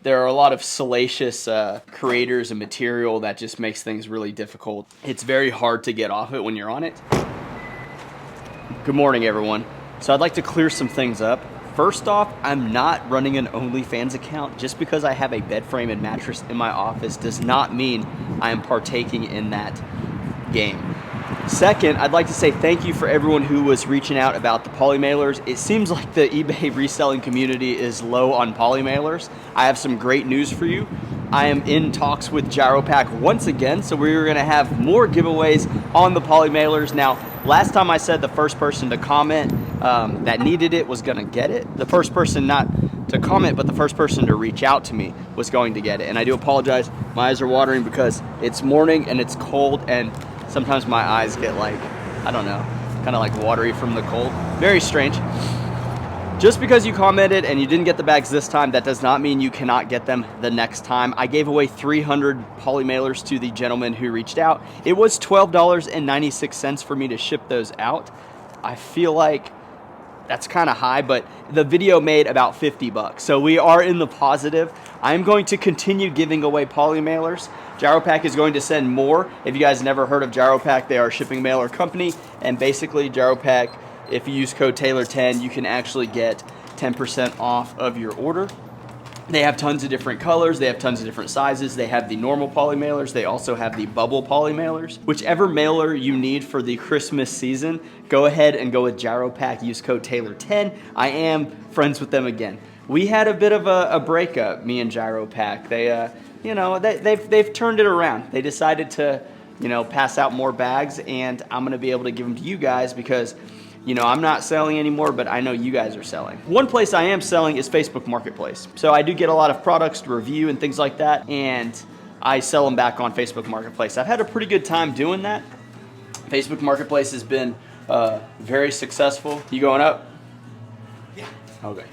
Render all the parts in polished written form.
there are a lot of salacious creators and material that just makes things really difficult. It's very hard to get off it when you're on it. Good morning, everyone. So I'd like to clear some things up. First off, I'm not running an OnlyFans account. Just because I have a bed frame and mattress in my office does not mean I am partaking in that game. Second, I'd like to say thank you for everyone who was reaching out about the poly mailers. It seems like the eBay reselling community is low on poly mailers. I have some great news for you. I am in talks with Jiaropack once again, so we're gonna have more giveaways on the poly mailers. Now, last time I said the first person to comment that needed it was gonna get it. The first person not to comment, but the first person to reach out to me was going to get it. And I do apologize, my eyes are watering because it's morning and it's cold, and sometimes my eyes get like, I don't know, kind of like watery from the cold. Very strange. Just because you commented and you didn't get the bags this time, that does not mean you cannot get them the next time. I gave away 300 poly mailers to the gentleman who reached out. It was $12.96 for me to ship those out. I feel like that's kind of high, but the video made about 50 bucks. So we are in the positive. I'm going to continue giving away poly mailers. Jiaropack is going to send more. If you guys never heard of Jiaropack, they are a shipping mailer company, and basically Jiaropack, if you use code Taylor10, you can actually get 10% off of your order. They have tons of different colors, they have tons of different sizes. They have the normal poly mailers, they also have the bubble poly mailers. Whichever mailer you need for the Christmas season, go ahead and go with Jiaropack, use code Taylor10. I am friends with them again. We had a bit of a breakup, me and Jiaropack. They, you know, they've turned it around. They decided to, you know, pass out more bags, and I'm gonna be able to give them to you guys because, you know, I'm not selling anymore, but I know you guys are selling. One place I am selling is Facebook Marketplace. So I do get a lot of products to review and things like that, and I sell them back on Facebook Marketplace. I've had a pretty good time doing that. Facebook Marketplace has been very successful. You going up? Yeah. Okay.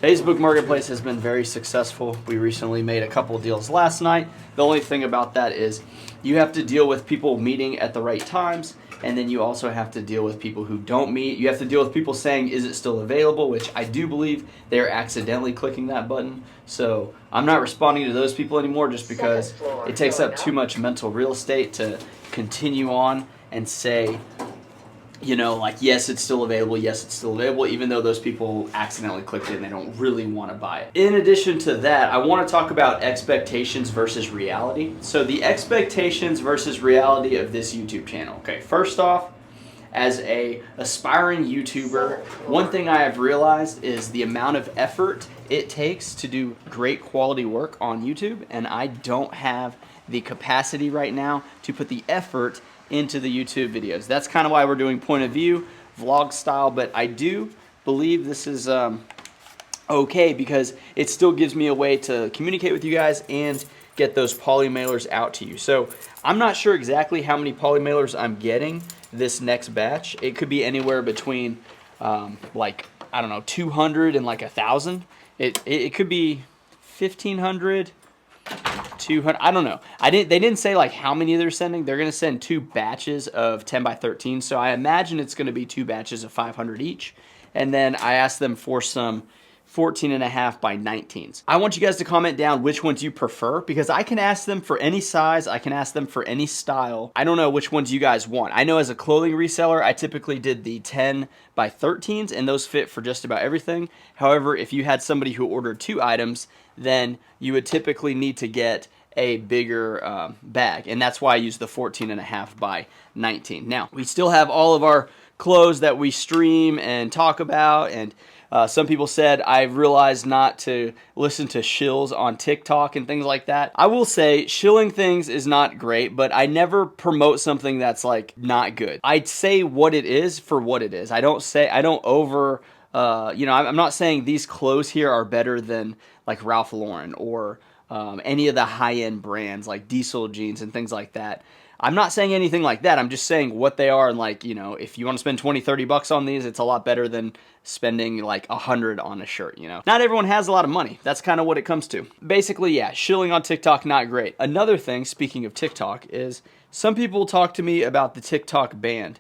Facebook Marketplace has been very successful. We recently made a couple deals last night. The only thing about that is you have to deal with people meeting at the right times, and then you also have to deal with people who don't meet. You have to deal with people saying, is it still available? Which I do believe they're accidentally clicking that button. So I'm not responding to those people anymore just because it takes up too much mental real estate to continue on and say, you know, like, yes, it's still available, yes, it's still available, even though those people accidentally clicked it and they don't really want to buy it. In addition to that, I want to talk about expectations versus reality. So the expectations versus reality of this YouTube channel. Okay, first off, as a aspiring YouTuber, one thing I have realized is the amount of effort it takes to do great quality work on YouTube, and I don't have the capacity right now to put the effort into the YouTube videos. That's kind of why we're doing point of view, vlog style, but I do believe this is okay because it still gives me a way to communicate with you guys and get those poly mailers out to you. So I'm not sure exactly how many poly mailers I'm getting this next batch. It could be anywhere between like, I don't know, 200 and like 1,000. It could be 1,500, 200, I don't know. They didn't say like how many they're sending. They're gonna send 2 batches of 10 by 13. So I imagine it's gonna be 2 batches of 500 each. And then I asked them for some 14.5 by 19s. I want you guys to comment down which ones you prefer because I can ask them for any size. I can ask them for any style. I don't know which ones you guys want. I know as a clothing reseller, I typically did the 10 by 13s and those fit for just about everything. However, if you had somebody who ordered 2 items, then you would typically need to get a bigger bag, and that's why I use the 14.5 by 19. Now, we still have all of our clothes that we stream and talk about, and some people said I've realized not to listen to shills on TikTok and things like that. I will say shilling things is not great, but I never promote something that's like not good. I'd say what it is for what it is. I don't over, you know, I'm not saying these clothes here are better than like Ralph Lauren or any of the high-end brands like Diesel jeans and things like that. I'm not saying anything like that. I'm just saying what they are, and like, you know, if you want to spend 20, 30 bucks on these, it's a lot better than spending like 100 on a shirt, you know. Not everyone has a lot of money. That's kind of what it comes to. Basically, yeah, shilling on TikTok, not great. Another thing, speaking of TikTok, is some people talk to me about the TikTok ban.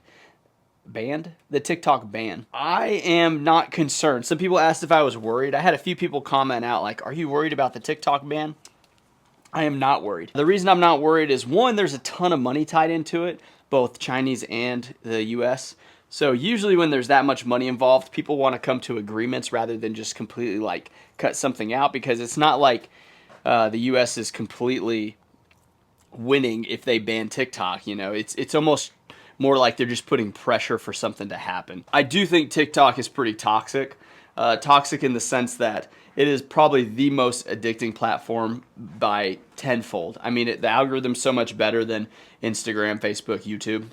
banned, the TikTok ban. I am not concerned. Some people asked if I was worried. I had a few people comment out like, are you worried about the TikTok ban? I am not worried. The reason I'm not worried is, one, there's a ton of money tied into it, both Chinese and the US. So usually when there's that much money involved, people want to come to agreements rather than just completely like cut something out, because it's not like the US is completely winning if they ban TikTok. You know, it's almost more like they're just putting pressure for something to happen. I do think TikTok is pretty toxic. Toxic in the sense that it is probably the most addicting platform by tenfold. I mean, the algorithm's so much better than Instagram, Facebook, YouTube.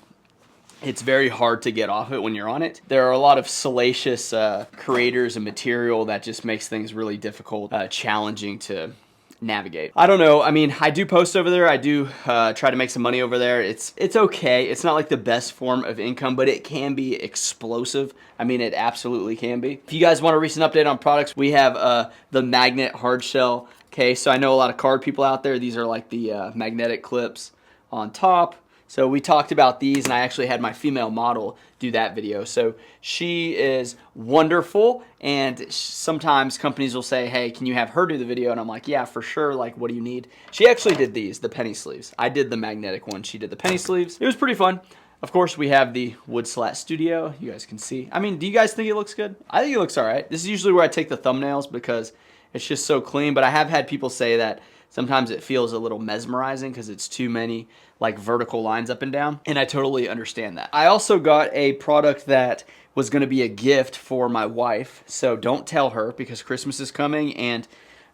It's very hard to get off it when you're on it. There are a lot of salacious creators and material that just makes things really difficult, challenging to navigate. I don't know. I mean, I do post over there. I do try to make some money over there. It's okay. It's not like the best form of income, but it can be explosive. I mean, it absolutely can be. If you guys want a recent update on products, we have the magnet hard shell case. So I know a lot of card people out there. These are like the magnetic clips on top. So we talked about these, and I actually had my female model do that video. So she is wonderful, and sometimes companies will say, hey, can you have her do the video? And I'm like, yeah, for sure. Like, what do you need? She actually did these, the penny sleeves. I did the magnetic one. She did the penny sleeves. It was pretty fun. Of course, we have the wood slat studio. You guys can see. I mean, do you guys think it looks good? I think it looks all right. This is usually where I take the thumbnails because it's just so clean, but I have had people say that sometimes it feels a little mesmerizing because it's too many like vertical lines up and down, and I totally understand that. I also got a product that was going to be a gift for my wife, so don't tell her because Christmas is coming, and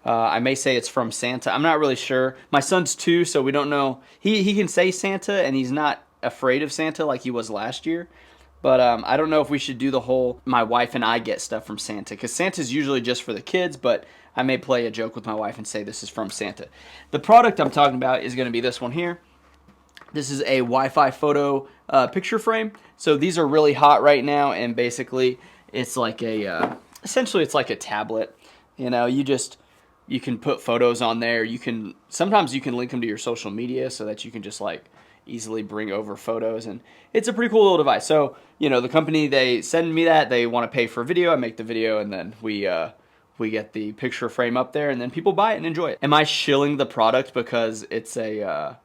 I may say it's from Santa. I'm not really sure. My son's 2, so we don't know. He can say Santa, and he's not afraid of Santa like he was last year. But I don't know if we should do the whole my wife and I get stuff from Santa, because Santa's usually just for the kids, but I may play a joke with my wife and say this is from Santa. The product I'm talking about is going to be this one here. This is a Wi-Fi photo picture frame. So these are really hot right now, and basically it's like a, essentially it's like a tablet. You know, you can put photos on there. Sometimes you can link them to your social media so that you can just like easily bring over photos, and it's a pretty cool little device. So, you know, the company, they send me that, they want to pay for a video, I make the video, and then we get the picture frame up there, and then people buy it and enjoy it. Am I shilling the product because it's a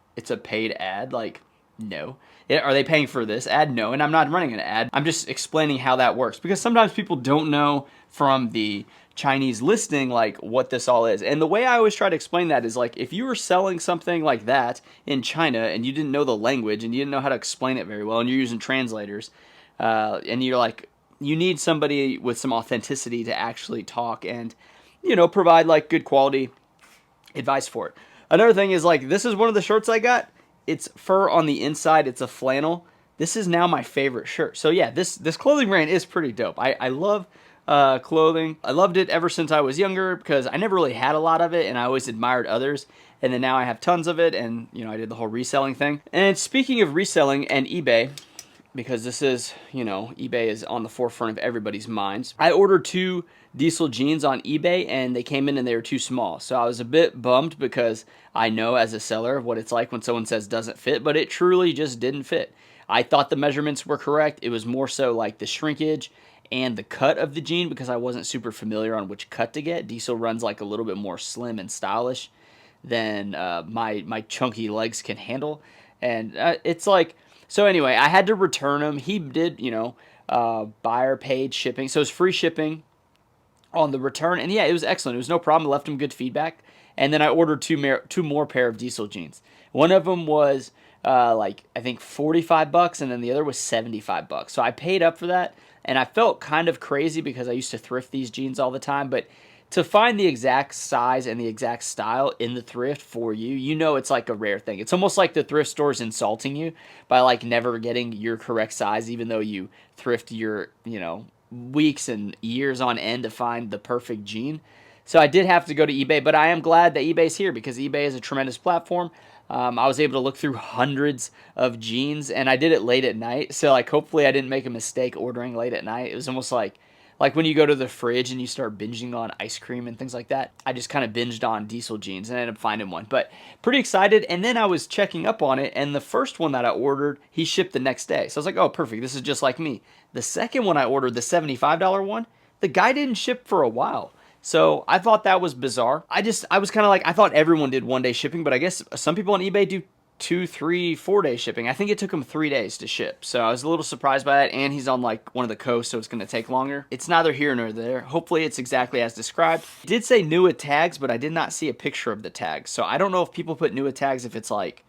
paid ad? Like, no. Are they paying for this ad? No, and I'm not running an ad. I'm just explaining how that works, because sometimes people don't know from the Chinese listing like what this all is. And the way I always try to explain that is like, if you were selling something like that in China and you didn't know the language and you didn't know how to explain it very well, and you're using translators, and you're like, you need somebody with some authenticity to actually talk and, you know, provide like good quality advice for it. Another thing is, like, this is one of the shirts I got. It's fur on the inside. It's a flannel. This is now my favorite shirt. So yeah, this clothing brand is pretty dope. I love clothing. I loved it ever since I was younger because I never really had a lot of it, and I always admired others. And then now I have tons of it, and, you know, I did the whole reselling thing. And speaking of reselling and eBay, because this is, you know, eBay is on the forefront of everybody's minds. I ordered 2 diesel jeans on eBay, and they came in and they were too small. So I was a bit bummed because I know as a seller what it's like when someone says doesn't fit, but it truly just didn't fit. I thought the measurements were correct. It was more so like the shrinkage and the cut of the jean, because I wasn't super familiar on which cut to get. Diesel runs like a little bit more slim and stylish than my chunky legs can handle. And it's like, so anyway, I had to return them. He did, you know, buyer paid shipping. So it was free shipping on the return. And yeah, it was excellent. It was no problem. I left him good feedback. And then I ordered two more pair of diesel jeans. One of them was like, I think $45, and then the other was $75. So I paid up for that. And I felt kind of crazy because I used to thrift these jeans all the time. But to find the exact size and the exact style in the thrift for you, you know, it's like a rare thing. It's almost like the thrift store's insulting you by like never getting your correct size, even though you thrift your, you know, weeks and years on end to find the perfect jean. So I did have to go to eBay, but I am glad that eBay's here because eBay is a tremendous platform. I was able to look through hundreds of jeans, and I did it late at night. So like, hopefully I didn't make a mistake ordering late at night. It was almost like Like when you go to the fridge and you start binging on ice cream and things like that. I just kind of binged on diesel jeans and I ended up finding one. But pretty excited. And then I was checking up on it, and the first one that I ordered, he shipped the next day. So I was like, oh, perfect. This is just like me. The second one I ordered, the $75 one, the guy didn't ship for a while. So I thought that was bizarre. I was kind of like, I thought everyone did 1 day shipping, but I guess some people on eBay do 2, 3, 4 day shipping. I think it took him 3 days to ship. So I was a little surprised by that, and he's on like one of the coasts, so it's going to take longer. It's neither here nor there. Hopefully it's exactly as described. It did say Nua tags, but I did not see a picture of the tags. So I don't know if people put Nua tags if it's like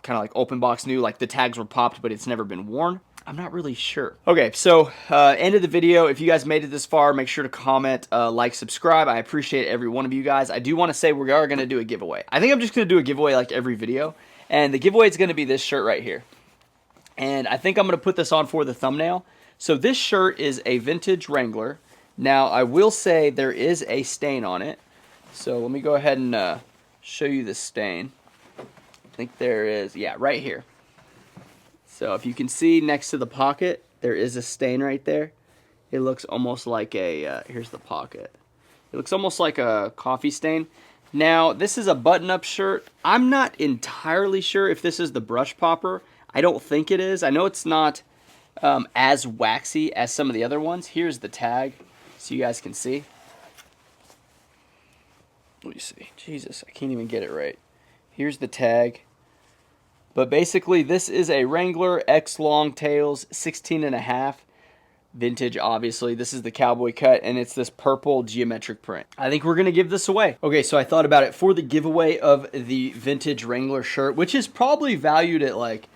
kind of like open box new, like the tags were popped, but it's never been worn. I'm not really sure. Okay, so end of the video. If you guys made it this far, make sure to comment, like, subscribe. I appreciate every one of you guys. I do want to say we are going to do a giveaway. I think I'm just going to do a giveaway like every video. And the giveaway is going to be this shirt right here. And I think I'm going to put this on for the thumbnail. So this shirt is a vintage Wrangler. Now, I will say there is a stain on it. So let me go ahead and show you the stain. I think there is, yeah, right here. So if you can see next to the pocket, there is a stain right there. It looks almost like a, here's the pocket. It looks almost like a coffee stain. Now, this is a button-up shirt. I'm not entirely sure if this is the brush popper. I don't think it is. I know it's not as waxy as some of the other ones. Here's the tag, so you guys can see. Let me see. Jesus, I can't even get it right. Here's the tag. But basically, this is a Wrangler X Longtails 16.5. Vintage, obviously. This is the cowboy cut, and it's this purple geometric print. I think we're going to give this away. Okay, so I thought about it for the giveaway of the vintage Wrangler shirt, which is probably valued at like,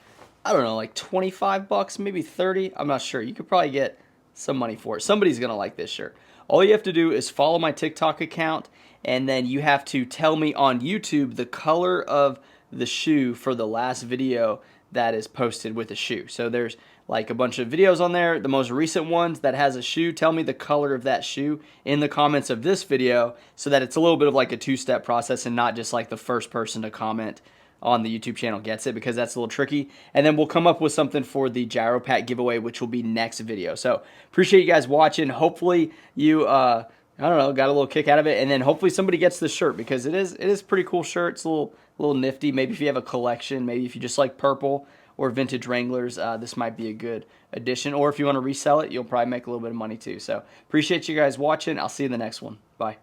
I don't know, like 25 bucks, maybe 30. I'm not sure. You could probably get some money for it. Somebody's going to like this shirt. All you have to do is follow my TikTok account, and then you have to tell me on YouTube the color of the shoe for the last video that is posted with a shoe. So there's like a bunch of videos on there. The most recent ones that has a shoe, tell me the color of that shoe in the comments of this video, so that it's a little bit of like a two-step process and not just like the first person to comment on the YouTube channel gets it, because that's a little tricky. And then we'll come up with something for the Jiaropack giveaway, which will be next video. So appreciate you guys watching. Hopefully you I don't know, got a little kick out of it, and then hopefully somebody gets this shirt, because it is a pretty cool shirt. It's a little nifty. Maybe if you have a collection, maybe if you just like purple or vintage Wranglers, this might be a good addition. Or if you want to resell it, you'll probably make a little bit of money too. So appreciate you guys watching. I'll see you in the next one. Bye.